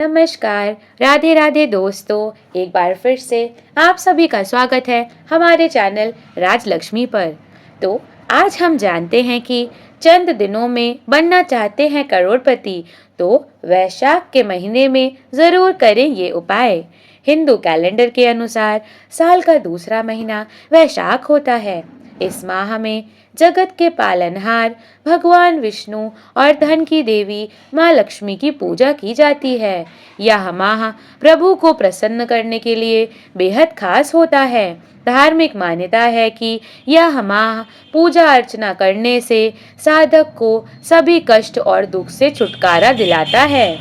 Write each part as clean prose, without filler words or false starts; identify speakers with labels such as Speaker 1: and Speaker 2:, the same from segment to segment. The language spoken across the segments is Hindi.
Speaker 1: नमस्कार, राधे राधे दोस्तों। एक बार फिर से आप सभी का स्वागत है हमारे चैनल राजलक्ष्मी पर। तो आज हम जानते हैं कि चंद दिनों में बनना चाहते हैं करोड़पति तो वैशाख के महीने में ज़रूर करें ये उपाय। हिंदू कैलेंडर के अनुसार साल का दूसरा महीना वैशाख होता है। इस माह में जगत के पालनहार भगवान विष्णु और धन की देवी माँ लक्ष्मी की पूजा की जाती है। यह माह प्रभु को प्रसन्न करने के लिए बेहद खास होता है। धार्मिक मान्यता है कि यह माह पूजा अर्चना करने से साधक को सभी कष्ट और दुख से छुटकारा दिलाता है।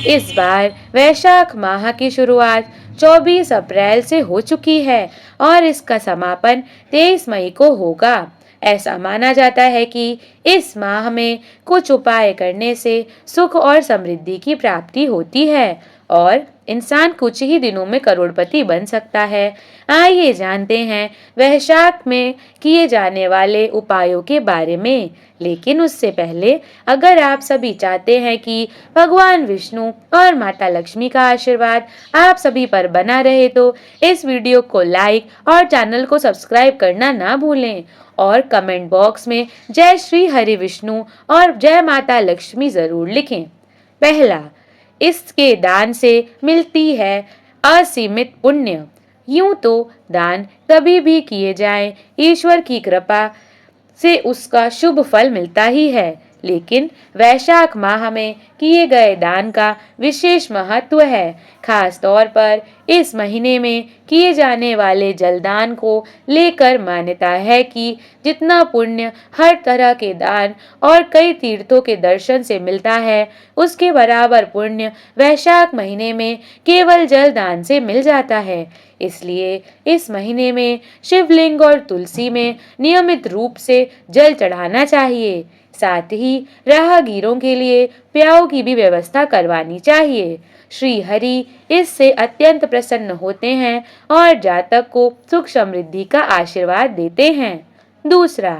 Speaker 1: इस बार वैशाख माह की शुरुआत 24 अप्रैल से हो चुकी है और इसका समापन 23 मई को होगा। ऐसा माना जाता है कि इस माह में कुछ उपाय करने से सुख और समृद्धि की प्राप्ति होती है और इंसान कुछ ही दिनों में करोड़पति बन सकता है। आइए जानते हैं वैशाख में किए जाने वाले उपायों के बारे में। लेकिन उससे पहले अगर आप सभी चाहते हैं कि भगवान विष्णु और माता लक्ष्मी का आशीर्वाद आप सभी पर बना रहे तो इस वीडियो को लाइक और चैनल को सब्सक्राइब करना ना भूलें और कमेंट बॉक्स में जय श्री हरि विष्णु और जय माता लक्ष्मी जरूर लिखें। पहला, इसके दान से मिलती है असीमित पुण्य। यूं तो दान कभी भी किए जाएं, ईश्वर की कृपा से उसका शुभ फल मिलता ही है, लेकिन वैशाख माह में किए गए दान का विशेष महत्व है। खास तौर पर इस महीने में किए जाने वाले जलदान को लेकर मान्यता है कि जितना पुण्य हर तरह के दान और कई तीर्थों के दर्शन से मिलता है, उसके बराबर पुण्य वैशाख महीने में केवल जलदान से मिल जाता है। इसलिए इस महीने में शिवलिंग और तुलसी में नियमित रूप से जल चढ़ाना चाहिए। साथ ही राहगीरों के लिए प्याऊ की भी व्यवस्था करवानी चाहिए। श्री हरि इससे अत्यंत प्रसन्न होते हैं और जातक को सुख समृद्धि का आशीर्वाद देते हैं। दूसरा,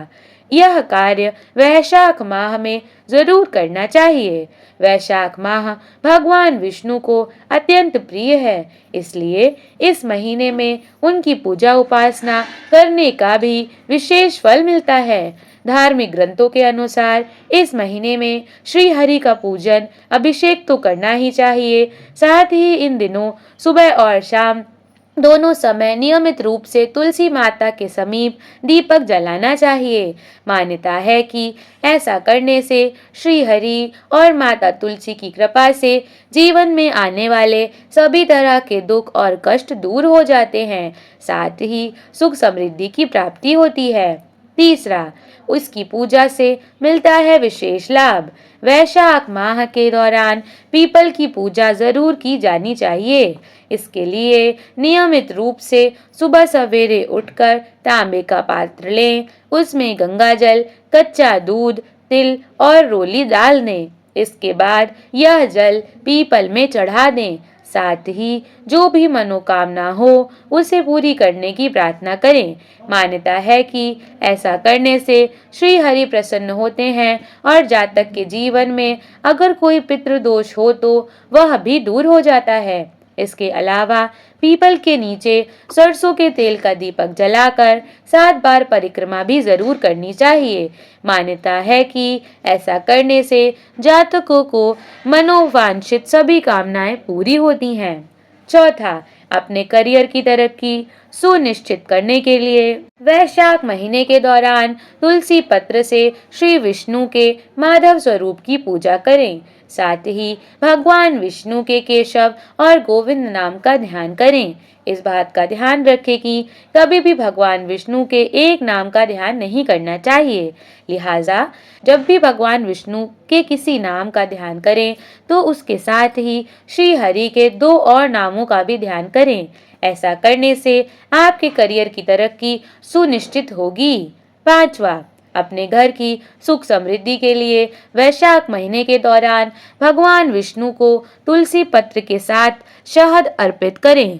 Speaker 1: यह कार्य वैशाख माह में जरूर करना चाहिए। वैशाख माह भगवान विष्णु को अत्यंत प्रिय है, इसलिए इस महीने में उनकी पूजा उपासना करने का भी विशेष फल मिलता है। धार्मिक ग्रंथों के अनुसार इस महीने में श्री हरि का पूजन अभिषेक तो करना ही चाहिए। साथ ही इन दिनों सुबह और शाम दोनों समय नियमित रूप से तुलसी माता के समीप दीपक जलाना चाहिए। मान्यता है कि ऐसा करने से श्री हरि और माता तुलसी की कृपा से जीवन में आने वाले सभी तरह के दुख और कष्ट दूर हो जाते हैं, साथ ही सुख समृद्धि की प्राप्ति होती है। तीसरा, उसकी पूजा से मिलता है विशेष लाभ। वैशाख माह के दौरान पीपल की पूजा जरूर की जानी चाहिए। इसके लिए नियमित रूप से सुबह सवेरे उठकर तांबे का पात्र लें, उसमें गंगाजल, कच्चा दूध, तिल और रोली डाल दें। इसके बाद यह जल पीपल में चढ़ा दें। साथ ही जो भी मनोकामना हो उसे पूरी करने की प्रार्थना करें। मान्यता है कि ऐसा करने से श्री हरि प्रसन्न होते हैं और जातक के जीवन में अगर कोई पितृदोष हो तो वह भी दूर हो जाता है। इसके अलावा पीपल के नीचे सरसों के तेल का दीपक जलाकर 7 बार परिक्रमा भी जरूर करनी चाहिए। मान्यता है कि ऐसा करने से जातकों को मनोवांछित सभी कामनाएं पूरी होती हैं। चौथा, अपने करियर की तरक्की सुनिश्चित करने के लिए वैशाख महीने के दौरान तुलसी पत्र से श्री विष्णु के माधव स्वरूप की पूजा करें। साथ ही भगवान विष्णु के केशव और गोविंद नाम का ध्यान करें। इस बात का ध्यान रखें कि कभी भी भगवान विष्णु के एक नाम का ध्यान नहीं करना चाहिए। लिहाजा जब भी भगवान विष्णु के किसी नाम का ध्यान करें तो उसके साथ ही श्री हरि के 2 और नामों का भी ध्यान करें। ऐसा करने से आपके करियर की तरक्की सुनिश्चित होगी। पांचवा, अपने घर की सुख समृद्धि के लिए वैशाख महीने के दौरान भगवान विष्णु को तुलसी पत्र के साथ शहद अर्पित करें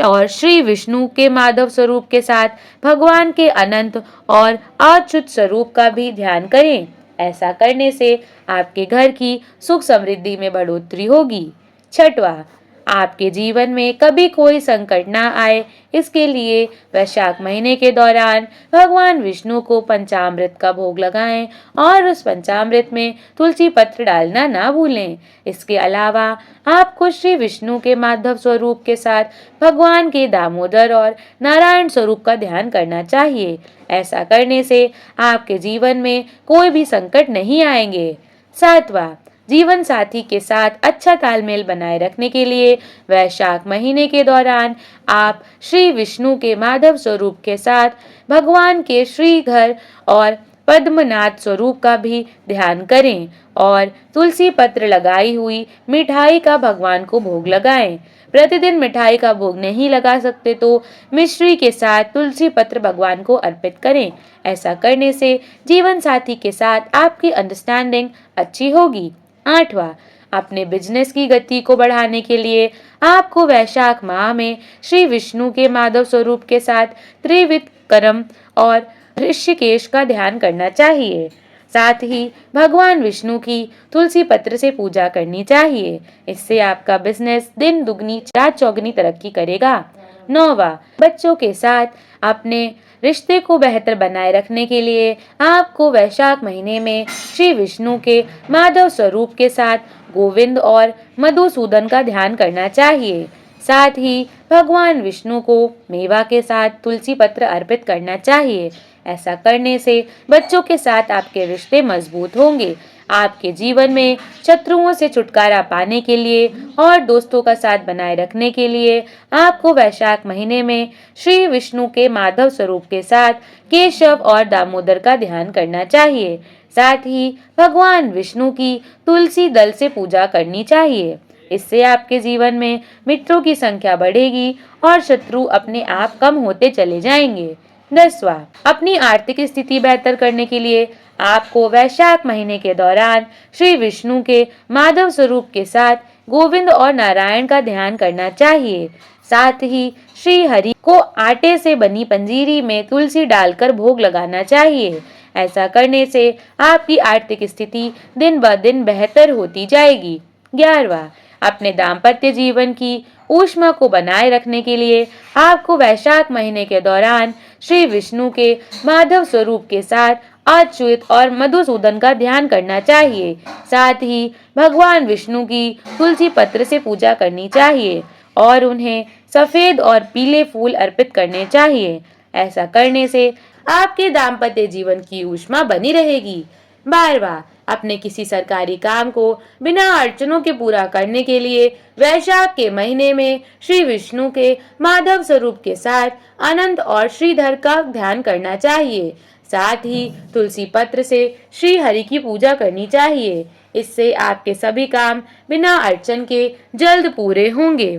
Speaker 1: और श्री विष्णु के माधव स्वरूप के साथ भगवान के अनंत और अच्युत स्वरूप का भी ध्यान करें। ऐसा करने से आपके घर की सुख समृद्धि में बढ़ोतरी होगी। छठवां, आपके जीवन में कभी कोई संकट ना आए, इसके लिए वैशाख महीने के दौरान भगवान विष्णु को पंचामृत का भोग लगाएं और उस पंचामृत में तुलसी पत्र डालना ना भूलें। इसके अलावा आपको श्री विष्णु के माधव स्वरूप के साथ भगवान के दामोदर और नारायण स्वरूप का ध्यान करना चाहिए। ऐसा करने से आपके जीवन में कोई भी संकट नहीं आएंगे। सातवां, जीवन साथी के साथ अच्छा तालमेल बनाए रखने के लिए वैशाख महीने के दौरान आप श्री विष्णु के माधव स्वरूप के साथ भगवान के श्रीधर और पद्मनाथ स्वरूप का भी ध्यान करें और तुलसी पत्र लगाई हुई मिठाई का भगवान को भोग लगाएं। प्रतिदिन मिठाई का भोग नहीं लगा सकते तो मिश्री के साथ तुलसी पत्र भगवान को अर्पित करें। ऐसा करने से जीवन साथी के साथ आपकी अंडरस्टैंडिंग अच्छी होगी। आठवां, अपने बिजनेस की गति को बढ़ाने के लिए आपको वैशाख माह में श्री विष्णु के माधव स्वरूप के साथ त्रिविक्रम और ऋषिकेश का ध्यान करना चाहिए। साथ ही भगवान विष्णु की तुलसी पत्र से पूजा करनी चाहिए। इससे आपका बिजनेस दिन दुगनी रात चौगनी तरक्की करेगा। नौवां, बच्चों के साथ अपने रिश्ते को बेहतर बनाए रखने के लिए आपको वैशाख महीने में श्री विष्णु के माधव स्वरूप के साथ गोविंद और मधुसूदन का ध्यान करना चाहिए। साथ ही भगवान विष्णु को मेवा के साथ तुलसी पत्र अर्पित करना चाहिए। ऐसा करने से बच्चों के साथ आपके रिश्ते मजबूत होंगे। आपके जीवन में शत्रुओं से छुटकारा पाने के लिए और दोस्तों का साथ बनाए रखने के लिए आपको वैशाख महीने में श्री विष्णु के माधव स्वरूप के साथ केशव और दामोदर का ध्यान करना चाहिए। साथ ही भगवान विष्णु की तुलसी दल से पूजा करनी चाहिए। इससे आपके जीवन में मित्रों की संख्या बढ़ेगी और शत्रु अपने आप कम होते चले जाएंगे। 10वां, अपनी आर्थिक स्थिति बेहतर करने के लिए आपको वैशाख महीने के दौरान श्री विष्णु के माधव स्वरूप के साथ गोविंद और नारायण का ध्यान करना चाहिए। साथ ही श्री हरि को आटे से बनी पंजीरी में तुलसी डालकर भोग लगाना चाहिए। ऐसा करने से आपकी आर्थिक स्थिति दिन ब दिन बेहतर होती जाएगी। 11वां, अपने दाम्पत्य जीवन की ऊष्मा को बनाए रखने के लिए आपको वैशाख महीने के दौरान श्री विष्णु के माधव स्वरूप के साथ अच्युत और मधुसूदन का ध्यान करना चाहिए। साथ ही भगवान विष्णु की तुलसी पत्र से पूजा करनी चाहिए और उन्हें सफेद और पीले फूल अर्पित करने चाहिए। ऐसा करने से आपके दाम्पत्य जीवन की ऊष्मा बनी रहेगी। 12वां, अपने किसी सरकारी काम को बिना अड़चनों के पूरा करने के लिए वैशाख के महीने में श्री विष्णु के माधव स्वरूप के साथ अनंत और श्रीधर का ध्यान करना चाहिए। साथ ही तुलसी पत्र से श्री हरि की पूजा करनी चाहिए। इससे आपके सभी काम बिना अड़चन के जल्द पूरे होंगे।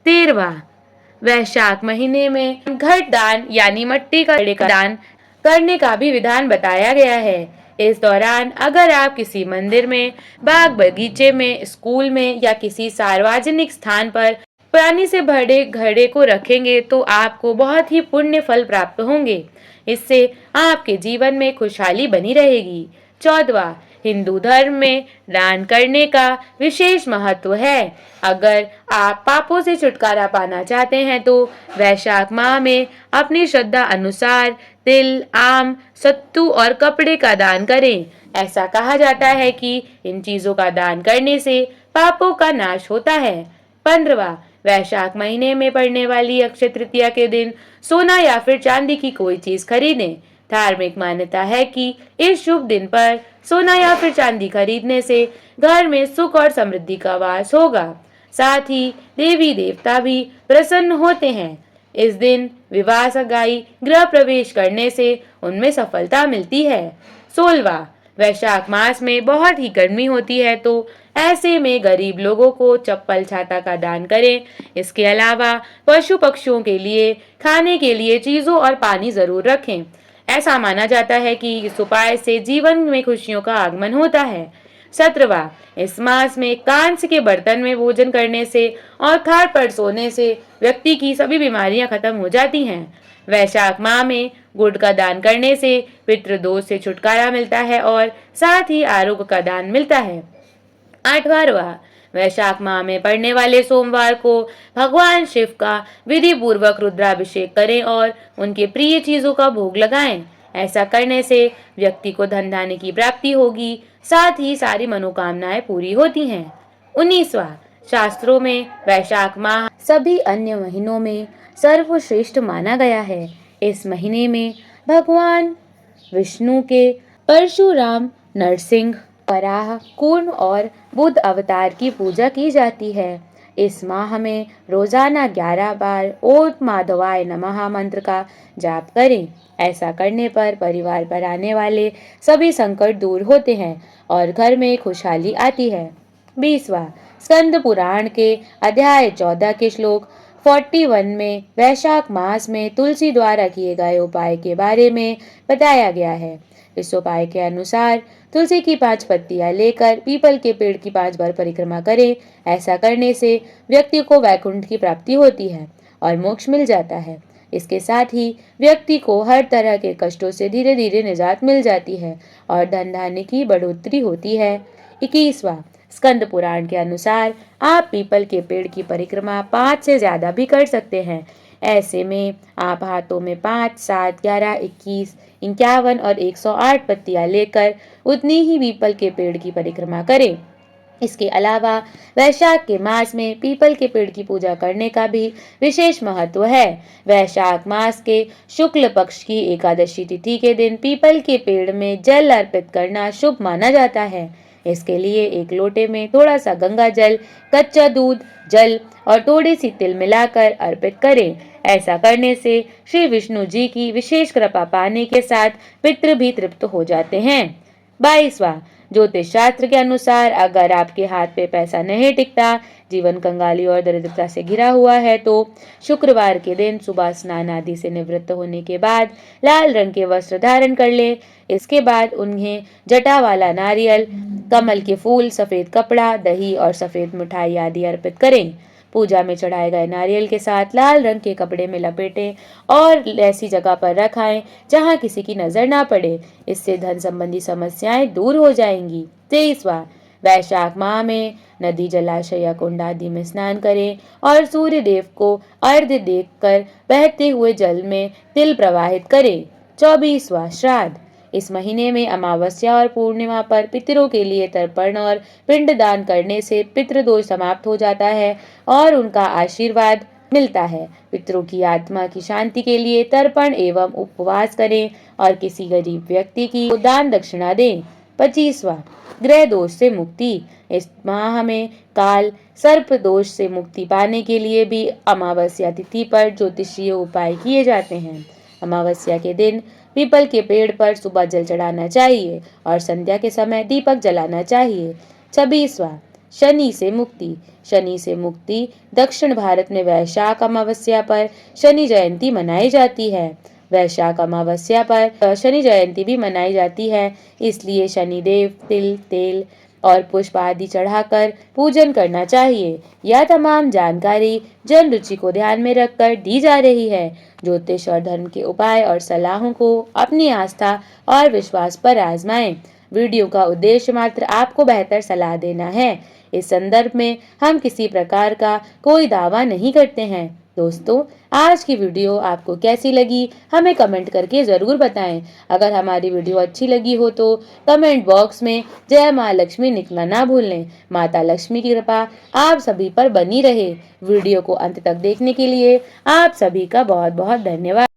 Speaker 1: 13वां, वैशाख महीने में घट दान यानी मिट्टी का घड़े का दान करने का भी विधान बताया गया है। इस दौरान अगर आप किसी मंदिर में, बाग बगीचे में, स्कूल में या किसी सार्वजनिक स्थान पर पानी से भरे घड़े को रखेंगे तो आपको बहुत ही पुण्य फल प्राप्त होंगे। इससे आपके जीवन में खुशहाली बनी रहेगी। 14वां, हिंदू धर्म में दान करने का विशेष महत्व है। अगर आप पापों से छुटकारा पाना चाहते हैं तो वैशाख माह में अपनी श्रद्धा अनुसार तिल, आम, सत्तू और कपड़े का दान करें। ऐसा कहा जाता है कि इन चीजों का दान करने से पापों का नाश होता है। 15वां, वैशाख महीने में पड़ने वाली अक्षय तृतीया के दिन सोना या फिर चांदी की कोई चीज खरीदें। धार्मिक मान्यता है कि इस शुभ दिन पर सोना या फिर चांदी खरीदने से घर में सुख और समृद्धि का वास होगा। साथ ही देवी देवता भी प्रसन्न होते हैं। इस दिन विवाह, सगाई, गृह प्रवेश करने से उनमें सफलता मिलती है। 16वां, वैशाख मास में बहुत ही गर्मी होती है तो ऐसे में गरीब लोगों को चप्पल छाता का दान करें। इसके अलावा पशु पक्षियों के लिए खाने के लिए चीजों और पानी जरूर रखें। ऐसा माना जाता है कि इस उपाय से जीवन में खुशियों का आगमन होता है। 17वां, इस मास में कांच के बर्तन में भोजन करने से और खाट पर सोने से व्यक्ति की सभी बीमारियां खत्म हो जाती हैं। वैशाख माह में गुड़ का दान करने से पितृदोष से छुटकारा मिलता है और साथ ही आरोग्य का दान मिलता है। 8वां, वैशाख माह में पड़ने वाले सोमवार को भगवान शिव का विधि पूर्वक रुद्राभिषेक करें और उनके प्रिय चीजों का भोग लगाएं। ऐसा करने से व्यक्ति को धन धान्य की प्राप्ति होगी, साथ ही सारी मनोकामनाएं पूरी होती हैं। 19वां, शास्त्रों में वैशाख माह सभी अन्य महीनों में सर्वश्रेष्ठ माना गया है। इस महीने में भगवान विष्णु के परशुराम, नरसिंह, वराह, कूर्म और बुद्ध अवतार की पूजा की जाती है। इस माह में रोजाना 11 बार ओम माधवाय नमः मंत्र का जाप करें। ऐसा करने पर परिवार पर आने वाले सभी संकट दूर होते हैं और घर में खुशहाली आती है। 20वां, स्कंद पुराण के अध्याय 14 के श्लोक 41 में वैशाख मास में तुलसी द्वारा किए गए उपाय के बारे में बताया गया है। इस उपाय के अनुसार तुलसी की 5 पत्तियां लेकर पीपल के पेड़ की 5 बार परिक्रमा करें। ऐसा करने से व्यक्ति को वैकुंठ की प्राप्ति होती है और मोक्ष मिल जाता है। इसके साथ ही व्यक्ति को हर तरह के कष्टों से धीरे धीरे निजात मिल जाती है और धन धान्य की बढ़ोतरी होती है। 21वां, स्कंद पुराण के अनुसार आप पीपल के पेड़ की परिक्रमा 5 से ज्यादा भी कर सकते हैं। ऐसे में आप हाथों में 5, 7, 11, 21, 51 और 108 पत्तियां लेकर उतनी ही पीपल के पेड़ की परिक्रमा करें। इसके अलावा वैशाख के मास में पीपल के पेड़ की पूजा करने का भी विशेष महत्व है। वैशाख मास के शुक्ल पक्ष की एकादशी तिथि के दिन पीपल के पेड़ में जल अर्पित करना शुभ माना जाता है। इसके लिए एक लोटे में थोड़ा सा गंगा जल, कच्चा दूध, जल और थोड़ी सी तिल मिलाकर अर्पित करें। ऐसा करने से श्री विष्णु जी की विशेष कृपा पाने के साथ पितृ भी तृप्त हो जाते हैं। 22वां, ज्योतिष शास्त्र के अनुसार अगर आपके हाथ पे पैसा नहीं टिकता, जीवन कंगाली और दरिद्रता से घिरा हुआ है तो शुक्रवार के दिन सुबह स्नान आदि से निवृत्त होने के बाद लाल रंग के वस्त्र धारण कर ले। इसके बाद उन्हें जटा वाला नारियल, कमल के फूल, सफेद कपड़ा, दही और सफेद मिठाई आदि अर्पित करें। पूजा में चढ़ाए गए नारियल के साथ लाल रंग के कपड़े में लपेटें और ऐसी जगह पर रखाएं जहां किसी की नजर ना पड़े। इससे धन संबंधी समस्याएं दूर हो जाएंगी। 23वां, वैशाख माह में नदी, जलाशय या कुंड आदि में स्नान करें और सूर्य देव को अर्घ्य देकर बहते हुए जल में तिल प्रवाहित करें। 24वां, श्राद्ध। इस महीने में अमावस्या और पूर्णिमा पर पितरों के लिए तर्पण और पिंड दान करने से पितृदोष समाप्त हो जाता है और उनका आशीर्वाद मिलता है। पितरों की आत्मा की शांति के लिए तर्पण एवं उपवास करें और किसी गरीब व्यक्ति की दान दक्षिणा दें। 25वां, ग्रह दोष से मुक्ति। इस माह में काल सर्प दोष से मुक्ति पाने के लिए भी अमावस्या तिथि पर ज्योतिषीय उपाय किए जाते हैं। अमावस्या के दिन पीपल के पेड़ पर सुबह जल चढ़ाना चाहिए और संध्या के समय दीपक जलाना चाहिए। 26वां, शनि से मुक्ति। शनि से मुक्ति। दक्षिण भारत में वैशाख अमावस्या पर शनि जयंती मनाई जाती है। वैशाख अमावस्या पर शनि जयंती भी मनाई जाती है, इसलिए शनिदेव तिल, तेल और पुष्प आदि चढ़ाकर पूजन करना चाहिए। यह तमाम जानकारी जन रुचि को ध्यान में रखकर दी जा रही है। ज्योतिष और धर्म के उपाय और सलाहों को अपनी आस्था और विश्वास पर आजमाएं। वीडियो का उद्देश्य मात्र आपको बेहतर सलाह देना है। इस संदर्भ में हम किसी प्रकार का कोई दावा नहीं करते हैं। दोस्तों, आज की वीडियो आपको कैसी लगी हमें कमेंट करके ज़रूर बताएं। अगर हमारी वीडियो अच्छी लगी हो तो कमेंट बॉक्स में जय माँ लक्ष्मी लिखना ना भूलें। माता लक्ष्मी की कृपा आप सभी पर बनी रहे। वीडियो को अंत तक देखने के लिए आप सभी का बहुत बहुत धन्यवाद।